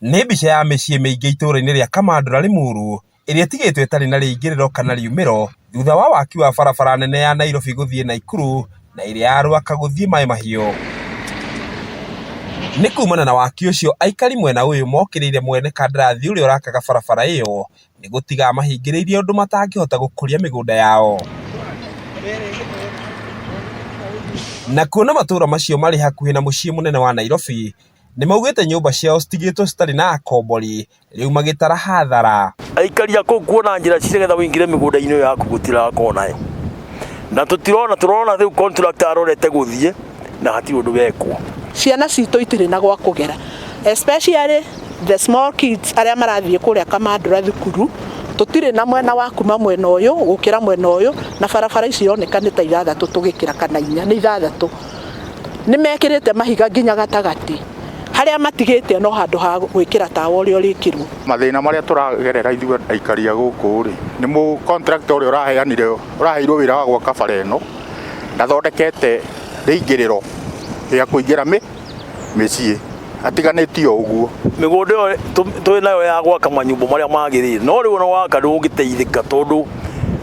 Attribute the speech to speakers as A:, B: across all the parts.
A: Nĩ mbica ya mĩciĩ mĩingĩ itũũra-inĩ rĩa Kamandũra Limuru ĩrĩa ĩtigĩtwo ĩtarĩ na rĩingĩrĩro kana riumĩro thutha wa waki wa barabara nene ya Nairobi gũthiĩ Naikuru na ĩrĩa ya Ruaka gũthiĩ Mai Mahiũ. Nĩ kumana na waki ũcio, aikari mwena ũyũ mokĩrĩire mwene kandarathi ũrĩa ũrakaga barabara ĩyo nĩ gũtiga mahingĩrĩirie ũndũ matangĩhota gũkũria mĩgũnda yao. Na kuona matũũra macio marĩ hakuhĩ na mũciĩ mũnene wa Nairobi, nĩ maugĩte nyũmba ciao citigĩtwo citarĩ na akombori, rĩu magĩtara hathara.
B: Aikari a kũu kuona njĩra cigetha wĩingĩre mĩgũnda-inĩ ĩyo yaku gũtirakorwo nayo, na tũrona rĩu contractor arorete gũthiĩ na hatirĩ ũndũ wekwo.
C: Ciana citũ itirĩ na gwa kũgera, especially the small kids arĩa marathiĩ kũrĩa Kamandũra thukuru. Tũtirĩ na mwena wa kuma mwena ũyũ gũkĩra mwena ũyũ, na barabara ici ironeka nĩ ta 6 tũgĩkĩra kana 4 nĩ 6. Nĩ mekĩrĩte mahiga nginya gatagatĩ harĩa matigĩte no handũ ha gwĩkĩra tawa ũrĩa ũrĩkĩrwo.
D: Mathĩna marĩa tũragerera ithuĩ aikari a gũkũ rĩ, nĩ mũ contractor ũrĩa ũraheirwo wĩra wa gwaka bara ĩno ndathondekete rĩingĩrĩro rĩa kũingĩra mĩciĩ, atiganĩtio ũguo.
B: Mĩgũnda ĩyo twĩ nayo ya gwaka manyũmba marĩa magĩrĩire, no rĩu ona waka ndũngĩteithĩka tondũ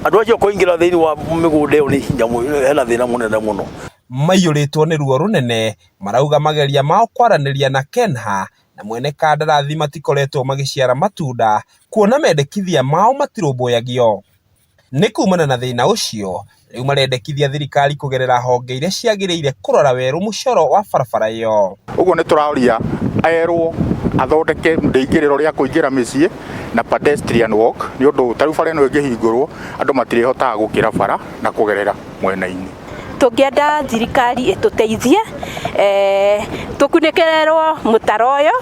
B: andũ acio kũingĩra thĩinĩ wa mĩgũnda ĩyo nĩ hinya, hena thĩna mũnene mũno.
A: Maiyũrĩtwo nĩ ruo rũnene, marauga mageria mao kwaranĩria na Kenha na mwene kandarathi matikoretwo magĩciara matunda, kuona mendekithia mao matirũmbũyagio. Nĩ kumana na thĩna ũcio, rĩu marendekithia thirikari kũgerera honge iria ciagĩrĩire kũrora werũ mũcoro wa barabara ĩyo.
D: Ũguo nĩ tũraũria erwo athondeke rĩingĩrĩro rĩa kũingĩra mĩciĩ na pedestrian walk, nĩ ũndũ tarĩu bara ĩno ĩngĩhingũrwo andũ matirĩhotaga gũkĩra bara na kũgerera mwena-inĩ.
E: Tũngĩenda thirikari ĩtũteithie tũkunĩkĩrĩrwo mũtaro ũyũ,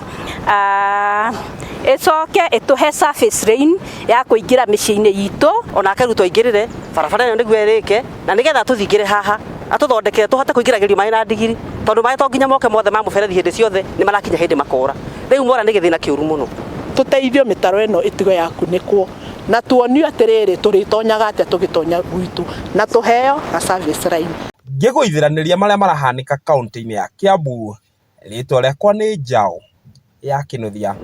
E: ĩcoke ĩtũhe surface lane ya kũingĩra mĩciĩ-inĩ itũ, onake rĩu tũingĩrĩre barabara ĩyo nĩguo ĩrĩke, na nĩgetha tũthingĩre haha atũthondekere tũhote kũingĩragĩrio maĩ na ndigiri, tondũ maĩ to nginya moke mothe ma mũberethi hĩndĩ ciothe nĩ marakinya hĩndĩ makora. Rĩu mora nĩ gĩthĩna kĩũru mũno.
C: Tũteithio mĩtaro ĩno ĩtigo ya kunĩkwo na tuonio atĩrĩrĩ tũrĩtonyaga atĩa tũgĩtonya gwitũ, na tũheo na service line.
A: Ngĩgũithĩranĩria marĩa marahanĩka kaunti-inĩ ya Kiambu, rĩtwa rĩakwa nĩ Njaũ ya Kĩnuthia.